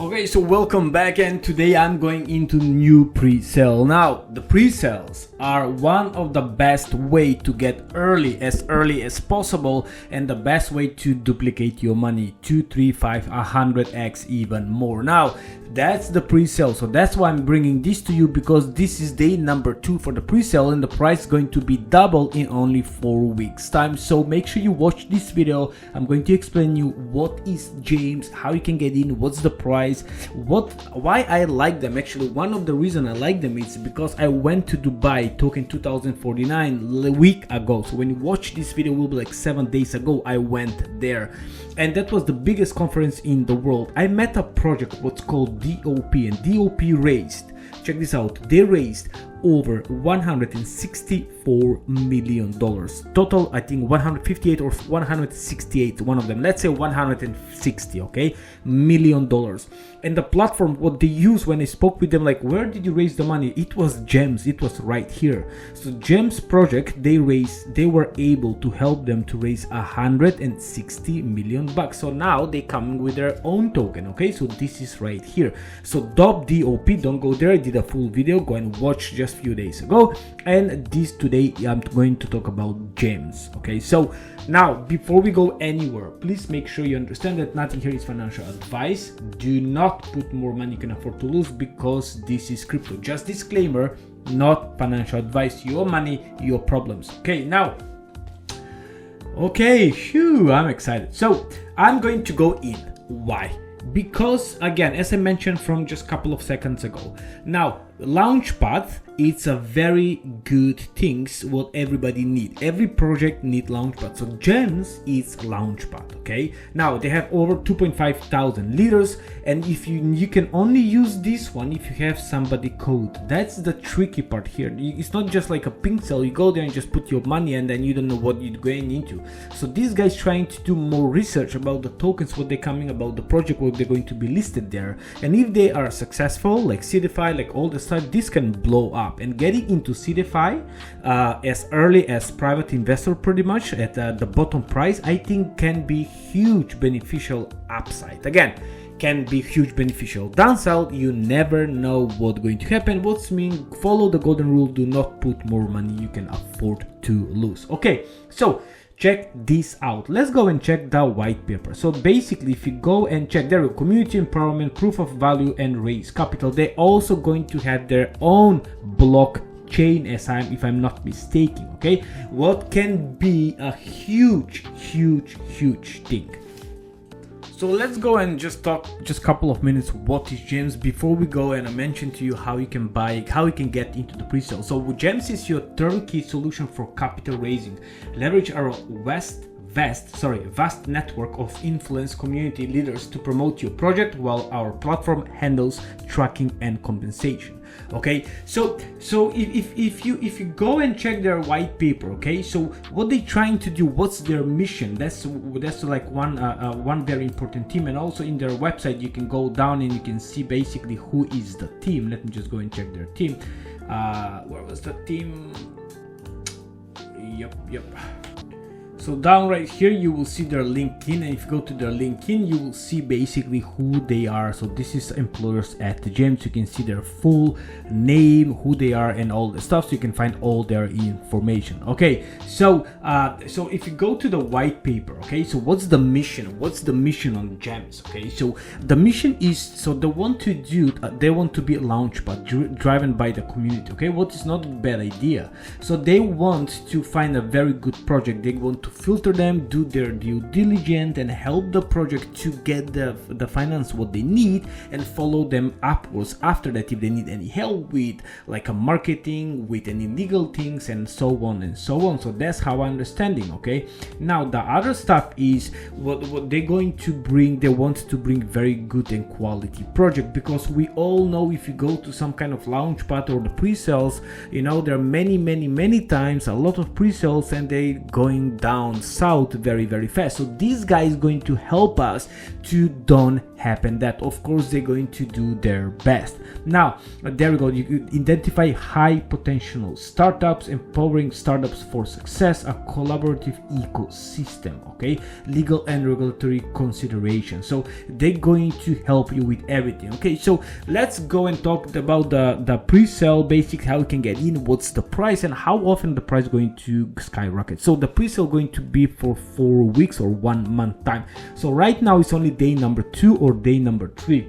Okay, so welcome back, and today I'm going into new pre-sale. Now, the pre-sales are one of the best way to get early as possible, and the best way to duplicate your money 2, 3, 5, 100x even more. Now, that's the pre-sale, so that's why I'm bringing this to you, because this is day number 2 for the pre-sale, and the price is going to be double in only 4 weeks time. So make sure you watch this video. I'm going to explain you what is James, how you can get in, what's the price, why I like them. Actually, one of the reason I like them is because I went to Dubai token 2049 a week ago. So when you watch this video, it will be like 7 days ago I went there, and that was the biggest conference in the world. I met a project what's called DOP, and DOP raised, check this out, they raised over $164 million total. I think 158 or 168, one of them, let's say 160, okay, $million. And the platform, what they use, when I spoke with them, like, where did you raise the money? It was Gems, it was right here. So Gems project, they were able to help them to raise $160 million. So now they come with their own token, okay? So this is right here. So DOP, don't go there, I did a full video, go and watch just few days ago. And this today I'm going to talk about Gems, okay? So now, before we go anywhere, please make sure you understand that nothing here is financial advice. Do not put more money you can afford to lose, because this is crypto. Just disclaimer, not financial advice. Your money, your problems. Okay, now, okay, phew, I'm excited. So I'm going to go in. Why? Because again, as I mentioned from just a couple of seconds ago, now Launchpad, it's a very good things what everybody need. Every project need Launchpad. So Gems is Launchpad, okay? Now they have over 2.5 thousand leaders, and if you can only use this one if you have somebody code. That's the tricky part here. It's not just like a pink cell, you go there and just put your money and then you don't know what you're going into. So these guys trying to do more research about the tokens, what they're coming about the project, what they're going to be listed there, and if they are successful, like CDFI, like all the stuff, this can blow up. And getting into CDFI as early as private investor, pretty much at the bottom price, I think can be huge beneficial upside. Again, can be huge beneficial downside. You never know what's going to happen. What's mean, follow the golden rule, do not put more money you can afford to lose. Okay, so check this out. Let's go and check the white paper. So basically, if you go and check their community empowerment, proof of value, and raise capital, they're also going to have their own blockchain, if I'm not mistaken, okay? What can be a huge thing. So let's go and just talk just a couple of minutes what is Gems before we go, and I mentioned to you how you can buy, how you can get into the pre-sale. So Gems is your turnkey solution for capital raising. Leverage our vast network of influence community leaders to promote your project, while our platform handles tracking and compensation. Okay, so if you go and check their white paper, okay, so what they trying to do, what's their mission, that's like one very important team. And also in their website you can go down and you can see basically who is the team. Let me just go and check their team. Where was the team? Yep. So down right here you will see their LinkedIn, and if you go to their LinkedIn you will see basically who they are. So this is employers at Gems. You can see their full name, who they are, and all the stuff, so you can find all their information. Okay, so if you go to the white paper, okay, so what's the mission on Gems? Okay, so the mission is, so they want to be a launchpad driven by the community. Okay, what is not a bad idea. So they want to find a very good project, they want to filter them, do their due diligence, and help the project to get the finance what they need, and follow them upwards after that if they need any help with like a marketing, with any legal things, and so on and so on. So that's how I'm understanding. Okay, now the other stuff is what they're going to bring. They want to bring very good and quality project, because we all know if you go to some kind of launchpad or the pre-sales, you know, there are many times a lot of pre-sales and they going down south very fast. So this guy is going to help us to don't happen that. Of course, they're going to do their best. Now, there we go. You could identify high potential startups, empowering startups for success, a collaborative ecosystem, okay? Legal and regulatory consideration. So they're going to help you with everything, okay? So let's go and talk about the pre-sale basics, how you can get in, what's the price, and how often the price is going to skyrocket. So the pre-sale going to be for 4 weeks or 1 month time. So right now it's only day number 2 or day number 3.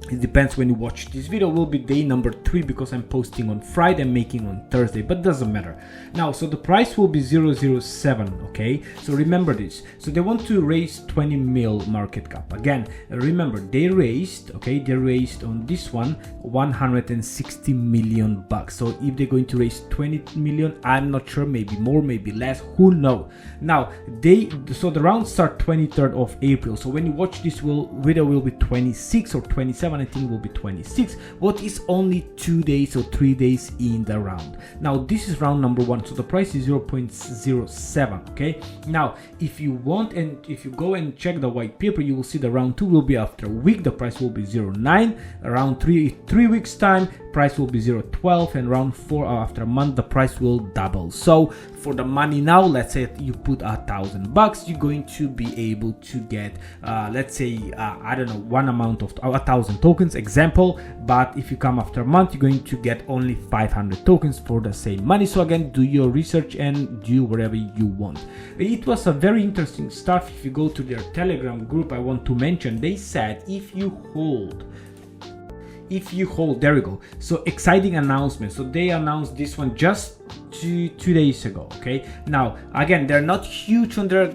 It depends when you watch this video. Will be day number 3 because I'm posting on Friday and making on Thursday, but doesn't matter. Now, so the price will be 007, okay? So remember this. So they want to raise 20 mil market cap. Again, remember they raised, okay, they raised on this one 160 million bucks. So if they're going to raise 20 million, I'm not sure, maybe more, maybe less, who knows. Now, so the rounds start 23rd of April. So when you watch this video will be 26 or 27, I think will be 26. What is only 2 days or 3 days in the round. Now this is round number 1, so the price is 0.07, okay? Now if you want, and if you go and check the white paper, you will see the round 2 will be after a week, the price will be 0.9. Around 3 weeks time, price will be 0.12, and round 4 after a month, the price will double. So for the money now, let's say you put $1,000, you're going to be able to get let's say I don't know, one amount of 1,000 tokens example, but if you come after a month, you're going to get only 500 tokens for the same money. So again, do your research and do whatever you want. It was a very interesting stuff. If you go to their Telegram group, I want to mention, they said if you hold, there we go. So exciting announcement. So they announced this one just 2 days ago, okay? Now again, they're not huge on their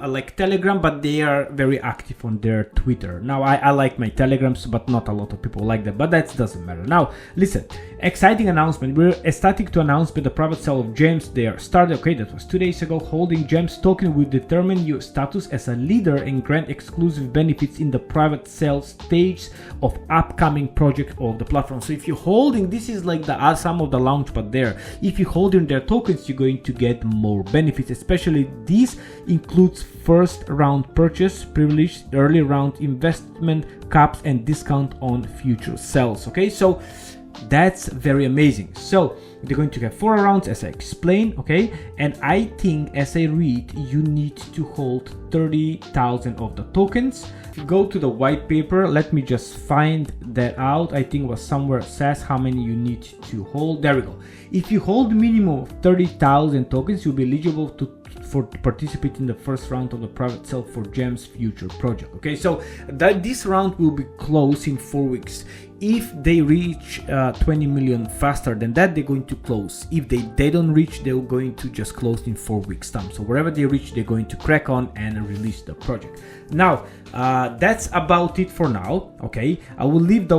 like Telegram, but they are very active on their Twitter. Now I like my Telegrams, but not a lot of people like that, but that doesn't matter. Now listen, exciting announcement. We're starting to announce the private sale of gems. They are started, okay, that was 2 days ago. Holding gems token will determine your status as a leader and grant exclusive benefits in the private sale stage of upcoming project of the platform. So if you're holding, this is like the some of the launch pad there. If you hold in their tokens, you're going to get more benefits, especially this includes first round purchase privilege, early round investment caps, and discount on future sales, okay? So that's very amazing. So they're going to have 4 rounds as I explained, okay? And I think as I read, you need to hold 30,000 of the tokens. If you go to the white paper, let me just find that out. I think it was somewhere says how many you need to hold. There we go. If you hold minimum of 30,000 tokens, you'll be eligible to participate in the first round of the private sale for Gems Future project. Okay, so this round will be closed in 4 weeks. If they reach 20 million faster than that, they're going to close. If they don't reach, they're going to just close in 4 weeks time. So wherever they reach, they're going to crack on and release the project. Now that's about it for now. Okay, I will leave the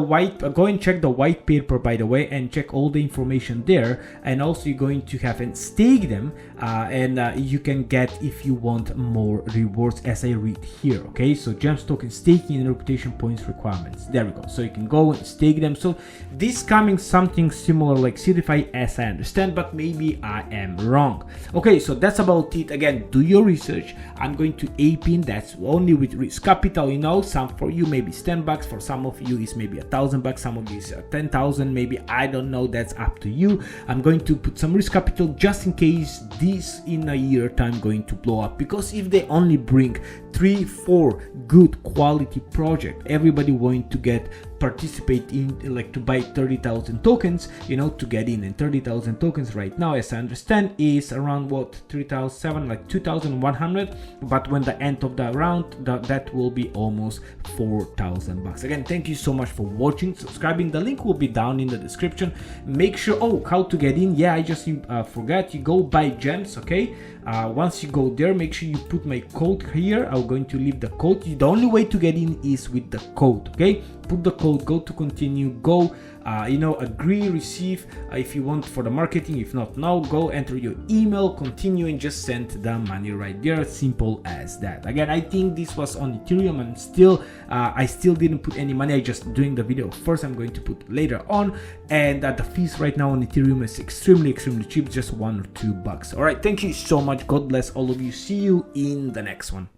go and check the white paper, by the way, and check all the information there. And also you're going to have and stake them, and you can get, if you want, more rewards as I read here. Okay, so gems token staking and reputation points requirements. There we go. So you can go and stake them. So this coming something similar like Certify, as I understand, but maybe I am wrong. Okay, so that's about it. Again, do your research. I'm going to ape in. That's only with risk capital. You know, some for you maybe it's $10, for some of you is maybe $1,000, some of you is 10,000, maybe, I don't know, that's up to you. I'm going to put some risk capital just in case this in a year time going to blow up, because if they only bring 3-4 good quality project, everybody going to get participate in, like, to buy 30,000 tokens, you know, to get in. And 30,000 tokens right now, as I understand, is around what, 3,007, like 2,100, but when the end of the round, that will be almost $4,000. Again, thank you so much for watching, subscribing. The link will be down in the description. Make sure, oh, how to get in, yeah, I just forgot, you go buy gems. Okay, once you go there, make sure you put my code here. I'm going to leave the code. The only way to get in is with the code. Okay, put the code, go to continue, go you know, agree, receive if you want for the marketing. If not, now go enter your email, continue, and just send the money right there. Simple as that. Again, I think this was on Ethereum, and still I still didn't put any money. I just doing the video first. I'm going to put later on. And the fees right now on Ethereum is extremely cheap, just $1 or $2. All right, thank you so much. God bless all of you. See you in the next one.